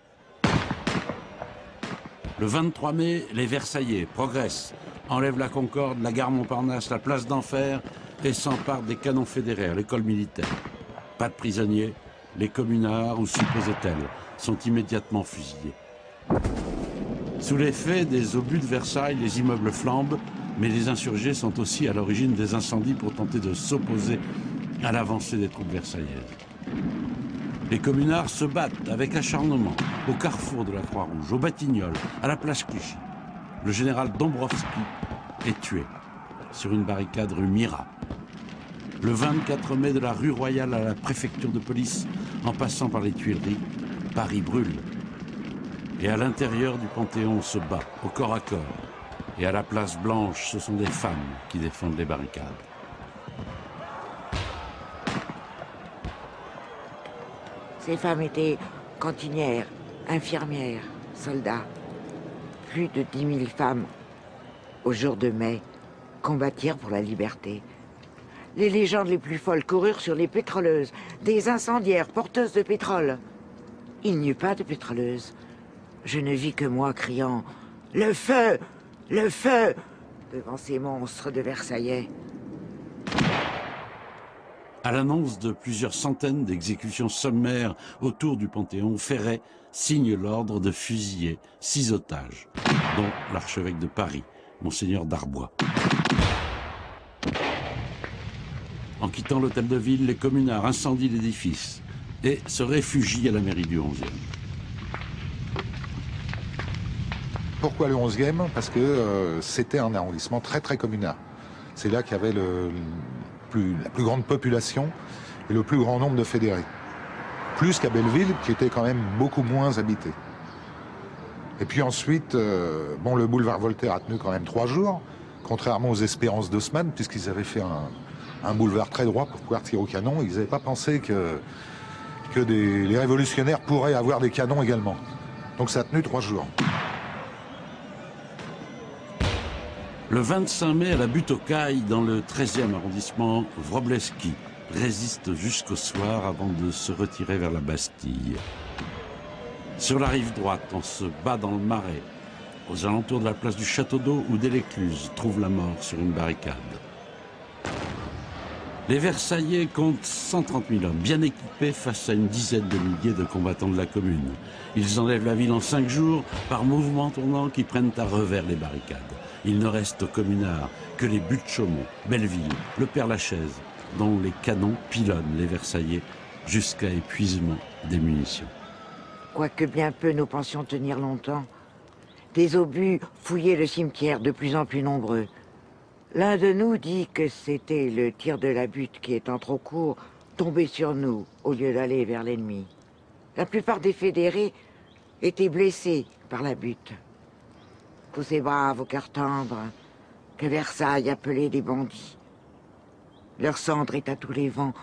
Le 23 mai, les Versaillais progressent, enlèvent la Concorde, la gare Montparnasse, la place d'Enfer et s'emparent des canons fédérés à l'école militaire. Pas de prisonniers, les communards, ou supposait-elle, sont immédiatement fusillés. Sous l'effet des obus de Versailles, les immeubles flambent, mais les insurgés sont aussi à l'origine des incendies pour tenter de s'opposer à l'avancée des troupes versaillaises. Les communards se battent avec acharnement au carrefour de la Croix-Rouge, au Batignolles, à la place Clichy. Le général Dombrowski est tué sur une barricade rue Mira. Le 24 mai, de la rue Royale à la préfecture de police, en passant par les Tuileries, Paris brûle. Et à l'intérieur du Panthéon, on se bat au corps à corps. Et à la place Blanche, ce sont des femmes qui défendent les barricades.
Ces femmes étaient cantinières, infirmières, soldats. Plus de 10 000 femmes, au jour de mai, combattirent pour la liberté. Les légendes les plus folles coururent sur les pétroleuses, des incendiaires porteuses de pétrole. Il n'y eut pas de pétroleuse. Je ne vis que moi criant « Le feu ! Le feu !» devant ces monstres de Versaillais.
À l'annonce de plusieurs centaines d'exécutions sommaires autour du Panthéon, Ferret signe l'ordre de fusiller 6 otages, dont l'archevêque de Paris, Monseigneur Darbois. En quittant l'hôtel de ville, les communards incendient l'édifice et se réfugient à la mairie du 11e.
Pourquoi le 11e? Parce que c'était un arrondissement très très communard. C'est là qu'il y avait la plus grande population et le plus grand nombre de fédérés. Plus qu'à Belleville, qui était quand même beaucoup moins habité. Et puis ensuite, le boulevard Voltaire a tenu quand même 3 jours, contrairement aux espérances d'Haussmann, puisqu'ils avaient fait un boulevard très droit pour pouvoir tirer au canon. Ils n'avaient pas pensé que les révolutionnaires pourraient avoir des canons également. Donc ça a tenu 3 jours.
Le 25 mai, à la butte aux Cailles, dans le 13e arrondissement, Wróblewski résistent jusqu'au soir avant de se retirer vers la Bastille. Sur la rive droite, on se bat dans le Marais, aux alentours de la place du Château d'Eau où Delescluze trouve la mort sur une barricade. Les Versaillais comptent 130 000 hommes, bien équipés face à une dizaine de milliers de combattants de la Commune. Ils enlèvent la ville en 5 jours par mouvements tournants qui prennent à revers les barricades. Il ne reste aux communards que les buttes Chaumont, Belleville, le Père-Lachaise, dont les canons pilonnent les Versaillais jusqu'à épuisement des munitions.
Quoique bien peu nous pensions tenir longtemps, des obus fouillaient le cimetière de plus en plus nombreux. L'un de nous dit que c'était le tir de la butte qui, étant trop court, tombait sur nous au lieu d'aller vers l'ennemi. La plupart des fédérés étaient blessés par la butte. Tous ces braves au cœur tendre que Versailles appelait des bandits. Leur cendre est à tous les vents.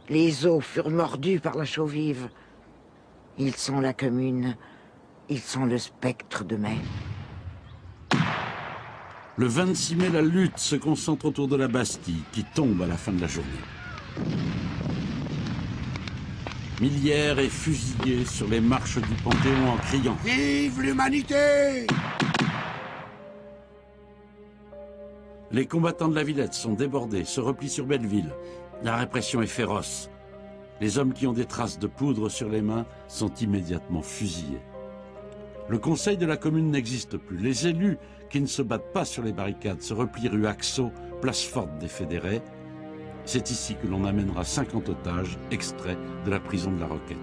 Les os furent mordus par la chaux vive. Ils sont la Commune. Ils sont le spectre de mai.
Le 26 mai, la lutte se concentre autour de la Bastille, qui tombe à la fin de la journée. Millières est fusillé sur les marches du Panthéon en criant «
Vive l'humanité !»
Les combattants de la Villette sont débordés, se replient sur Belleville. La répression est féroce. Les hommes qui ont des traces de poudre sur les mains sont immédiatement fusillés. Le conseil de la Commune n'existe plus. Les élus qui ne se battent pas sur les barricades se replient rue Axo, place forte des fédérés. C'est ici que l'on amènera 50 otages extraits de la prison de la Roquette.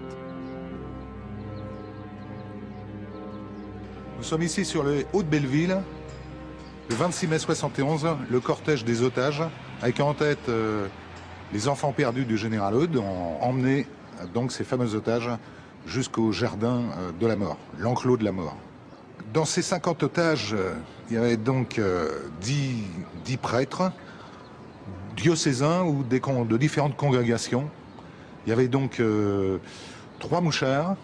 Nous sommes ici sur le haut de Belleville, le 26 mai 71, le cortège des otages, avec en tête les enfants perdus du général Eudes, ont emmené donc ces fameux otages jusqu'au jardin de la mort, l'enclos de la mort. Dans ces 50 otages, il y avait donc 10 prêtres, diocésains ou de différentes congrégations. Il y avait donc 3 mouchards,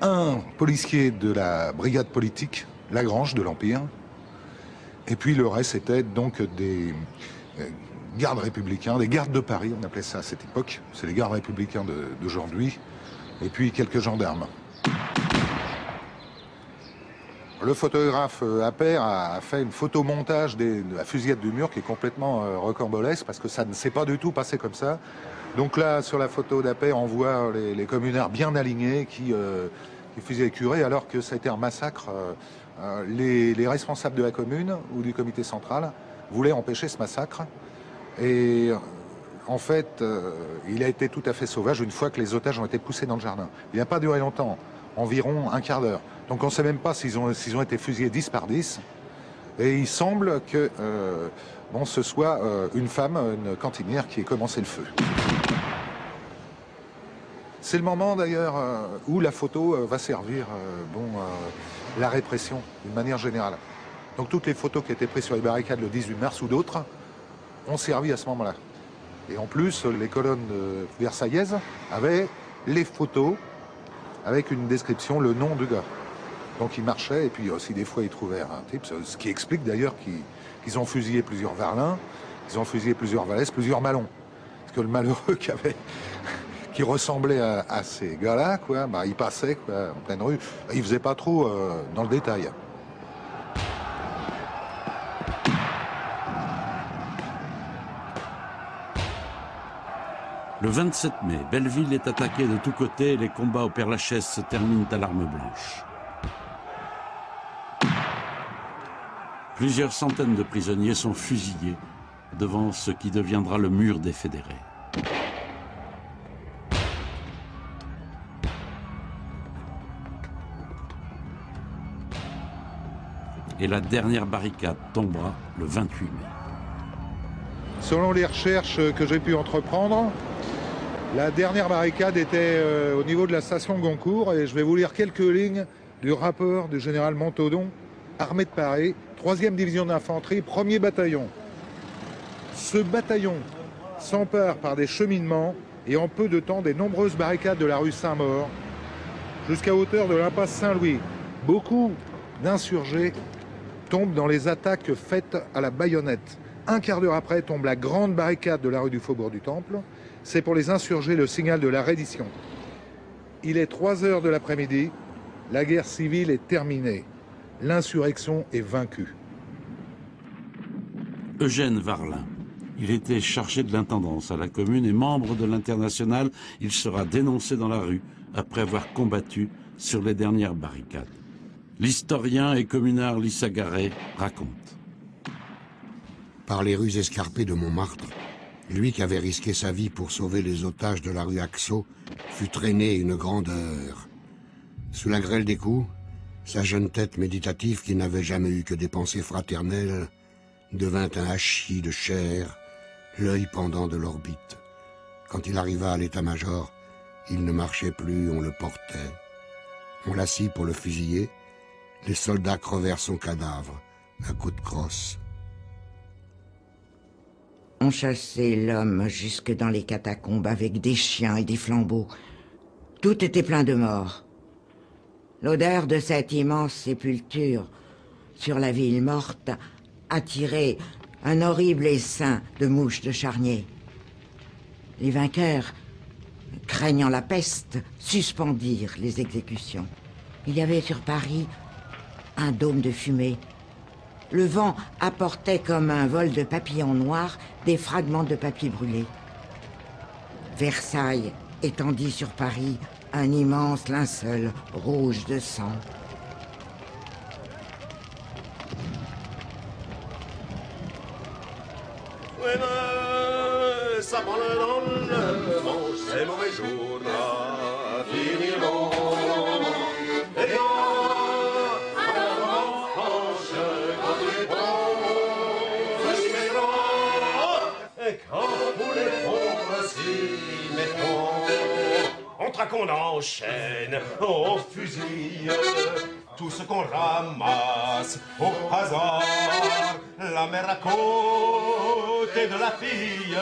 un policier de la brigade politique, Lagrange de l'Empire, et puis le reste était donc des gardes républicains, des gardes de Paris, on appelait ça à cette époque, c'est les gardes républicains d'aujourd'hui, et puis quelques gendarmes. Le photographe Appert a fait une photomontage de la fusillade du mur qui est complètement rocambolesque parce que ça ne s'est pas du tout passé comme ça. Donc là, sur la photo d'Appert, on voit les communards bien alignés qui fusillaient les curés alors que ça a été un massacre. Les responsables de la commune ou du comité central voulaient empêcher ce massacre. Et en fait, il a été tout à fait sauvage une fois que les otages ont été poussés dans le jardin. Il n'a pas duré longtemps, environ un quart d'heure. Donc on ne sait même pas s'ils ont été fusillés 10 par 10. Et il semble que ce soit une femme, une cantinière, qui ait commencé le feu. C'est le moment d'ailleurs où la photo va servir la répression d'une manière générale. Donc toutes les photos qui étaient prises sur les barricades le 18 mars ou d'autres ont servi à ce moment-là. Et en plus, les colonnes versaillaises avaient les photos avec une description, le nom du gars. Donc ils marchaient et puis aussi des fois ils trouvaient un type, ce qui explique d'ailleurs qu'ils ont fusillé plusieurs Varlins, ils ont fusillé plusieurs Vallès, plusieurs Malons. Parce que le malheureux qui ressemblait à ces gars-là, il passait en pleine rue, il faisait pas trop dans le détail.
Le 27 mai, Belleville est attaquée de tous côtés et les combats au Père-Lachaise se terminent à l'arme blanche. Plusieurs centaines de prisonniers sont fusillés devant ce qui deviendra le mur des fédérés. Et la dernière barricade tombera le 28 mai.
Selon les recherches que j'ai pu entreprendre, la dernière barricade était au niveau de la station Goncourt et je vais vous lire quelques lignes du rapport du général Montaudoin, armée de Paris, 3e division d'infanterie, 1er bataillon. Ce bataillon s'empare par des cheminements et en peu de temps des nombreuses barricades de la rue Saint-Maur jusqu'à hauteur de l'impasse Saint-Louis. Beaucoup d'insurgés tombent dans les attaques faites à la baïonnette. Un quart d'heure après tombe la grande barricade de la rue du Faubourg du Temple. C'est pour les insurgés le signal de la reddition. Il est 3 heures de l'après-midi. La guerre civile est terminée. L'insurrection est vaincue.
Eugène Varlin. Il était chargé de l'intendance à la commune et membre de l'Internationale. Il sera dénoncé dans la rue après avoir combattu sur les dernières barricades. L'historien et communard Lissa Garret raconte.
Par les rues escarpées de Montmartre, lui qui avait risqué sa vie pour sauver les otages de la rue Haxo fut traîné une grande heure. Sous la grêle des coups, sa jeune tête méditative qui n'avait jamais eu que des pensées fraternelles devint un hachis de chair, l'œil pendant de l'orbite. Quand il arriva à l'état-major, il ne marchait plus, on le portait. On l'assit pour le fusiller. Les soldats crevèrent son cadavre, à coups de crosse.
On chassait l'homme jusque dans les catacombes avec des chiens et des flambeaux. Tout était plein de morts. L'odeur de cette immense sépulture sur la ville morte attirait un horrible essaim de mouches de charnier. Les vainqueurs, craignant la peste, suspendirent les exécutions. Il y avait sur Paris un dôme de fumée. Le vent apportait comme un vol de papillons noirs des fragments de papier brûlé. Versailles étendit sur Paris un immense linceul rouge de sang.
Ouais, ben, ça prend dans le vent, ces mauvais jours-là finiront. Et quand, à la revanche, quand les pauvres s'y mettront, et quand tous les pauvres s'y mettront, on traque, on enchaîne, on fusille tout ce qu'on ramasse au hasard. La mère à côté de la fille,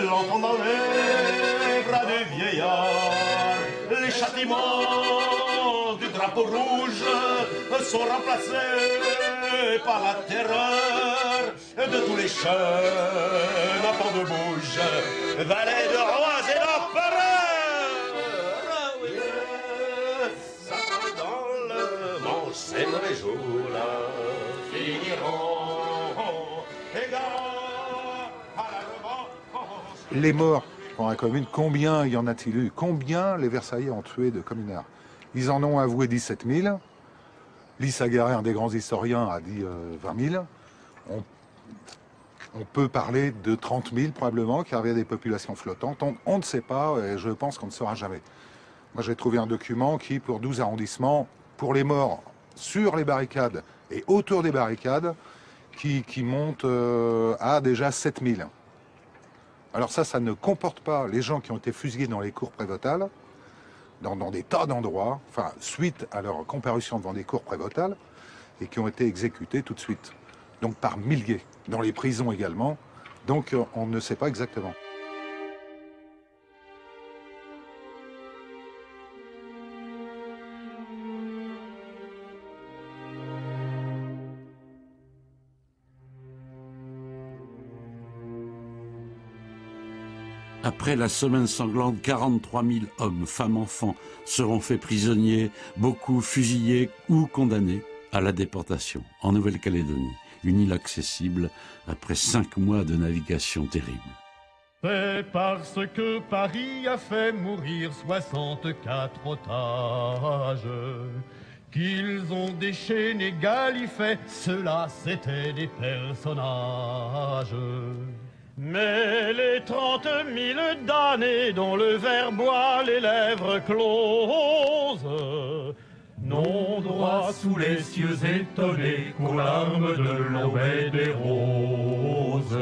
l'enfant dans les bras du vieillard. Les châtiments du drapeau rouge sont remplacés par la terreur de tous les jeunes enfants de bouge, valets de rois et d'empereurs. Oui, ça part dans le manche, ces mauvais jours-là finiront.
Les morts pour la commune, combien y en a-t-il eu? Combien les Versaillais ont tué de communards? Ils en ont avoué 17 000. Lissa Garret, un des grands historiens, a dit 20 000. On peut parler de 30 000 probablement, qui avaient des populations flottantes. On ne sait pas, et je pense qu'on ne saura jamais. Moi, j'ai trouvé un document qui, pour 12 arrondissements, pour les morts sur les barricades et autour des barricades, qui monte à déjà 7 000. Alors ça ne comporte pas les gens qui ont été fusillés dans les cours prévôtales, dans des tas d'endroits, enfin, suite à leur comparution devant des cours prévôtales, et qui ont été exécutés tout de suite. Donc par milliers, dans les prisons également. Donc on ne sait pas exactement.
Après la semaine sanglante, 43 000 hommes, femmes, enfants seront faits prisonniers, beaucoup fusillés ou condamnés à la déportation en Nouvelle-Calédonie, une île accessible après 5 mois de navigation terrible.
C'est parce que Paris a fait mourir 64 otages qu'ils ont déchaîné Gallifet, ceux-là c'étaient des personnages. Mais les 30 000 damnés dont le ver boit les lèvres closes n'ont droit sous les cieux étonnés qu'aux larmes de l'aube et des roses.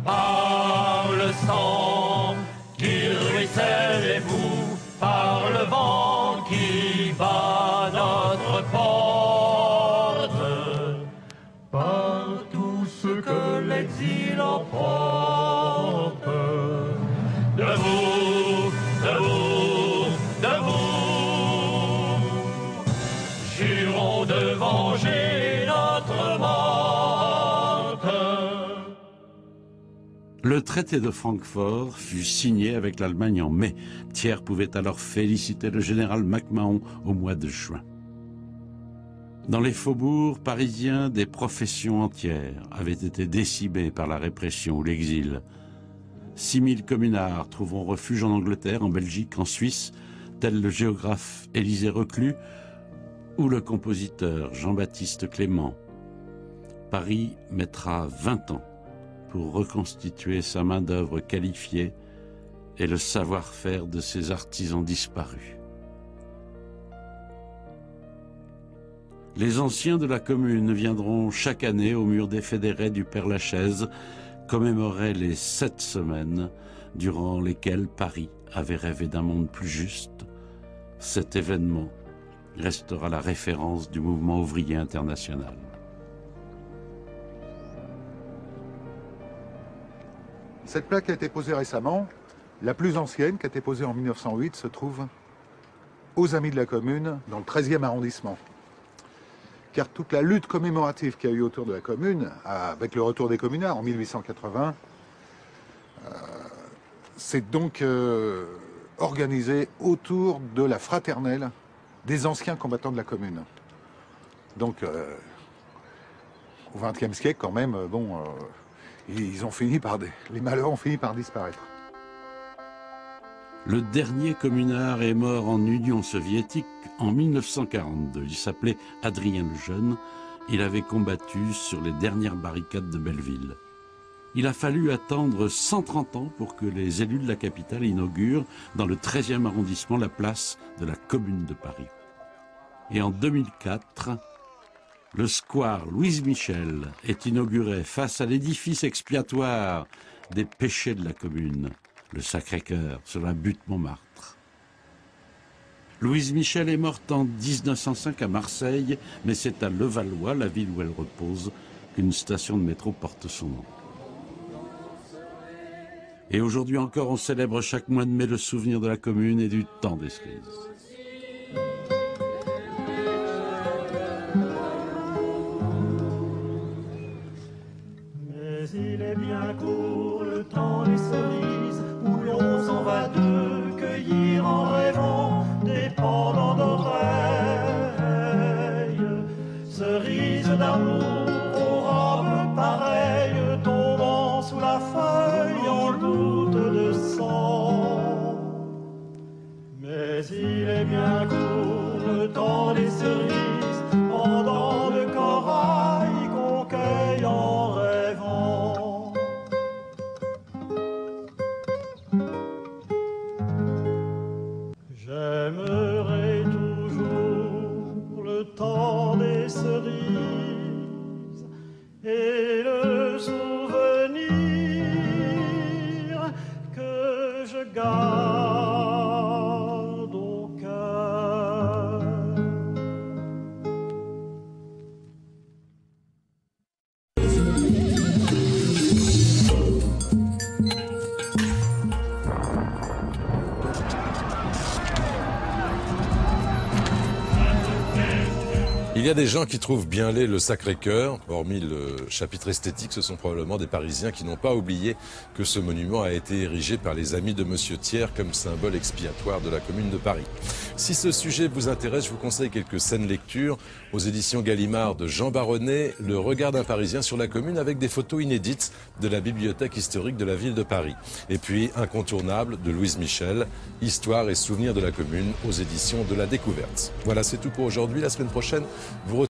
Par le sang qui ruisselle et bout, par le vent qui bat notre porte, par tout ce que l'exil emporte. Debout, debout, debout, jurons de venger notre morte.
Le traité de Francfort fut signé avec l'Allemagne en mai. Thiers pouvait alors féliciter le général MacMahon au mois de juin. Dans les faubourgs parisiens, des professions entières avaient été décimées par la répression ou l'exil. 6000 communards trouveront refuge en Angleterre, en Belgique, en Suisse, tel le géographe Élisée Reclus ou le compositeur Jean-Baptiste Clément. Paris mettra 20 ans pour reconstituer sa main-d'œuvre qualifiée et le savoir-faire de ses artisans disparus. Les anciens de la commune viendront chaque année au mur des fédérés du Père-Lachaise commémorer les 7 semaines durant lesquelles Paris avait rêvé d'un monde plus juste. Cet événement restera la référence du mouvement ouvrier international.
Cette plaque a été posée récemment. La plus ancienne, qui a été posée en 1908, se trouve aux Amis de la Commune, dans le 13e arrondissement. Car toute la lutte commémorative qu'il y a eu autour de la commune, avec le retour des communards en 1880, s'est donc organisée autour de la fraternelle des anciens combattants de la commune. Donc, au XXe siècle, quand même, ils ont fini par les malheurs ont fini par disparaître.
Le dernier communard est mort en Union soviétique en 1942. Il s'appelait Adrien Lejeune. Il avait combattu sur les dernières barricades de Belleville. Il a fallu attendre 130 ans pour que les élus de la capitale inaugurent dans le 13e arrondissement la place de la Commune de Paris. Et en 2004, le square Louise Michel est inauguré face à l'édifice expiatoire des péchés de la commune, le Sacré-Cœur, sur la butte Montmartre. Louise Michel est morte en 1905 à Marseille, mais c'est à Levallois, la ville où elle repose, qu'une station de métro porte son nom. Et aujourd'hui encore, on célèbre chaque mois de mai le souvenir de la commune et du temps des cerises.
Mais il est bien court le temps des cerises, où l'on s'en va de cueillir en rêvant des pendants d'oreilles. Cerises d'amour aux robes pareilles, tombant sous la feuille en gouttes de sang. Mais il est bien court le temps des cerises, pendant de corail qu'on cueille en rêvant. J'aimerai toujours le temps des cerises et le souvenir que je garde au cœur.
Il y a des gens qui trouvent bien laid le Sacré-Cœur. Hormis le chapitre esthétique, ce sont probablement des Parisiens qui n'ont pas oublié que ce monument a été érigé par les amis de Monsieur Thiers comme symbole expiatoire de la Commune de Paris. Si ce sujet vous intéresse, je vous conseille quelques scènes lecture aux éditions Gallimard de Jean Baronnet, Le regard d'un Parisien sur la Commune, avec des photos inédites de la bibliothèque historique de la ville de Paris. Et puis, incontournable de Louise Michel, Histoire et souvenirs de la Commune aux éditions de la Découverte. Voilà, c'est tout pour aujourd'hui. La semaine prochaine, vous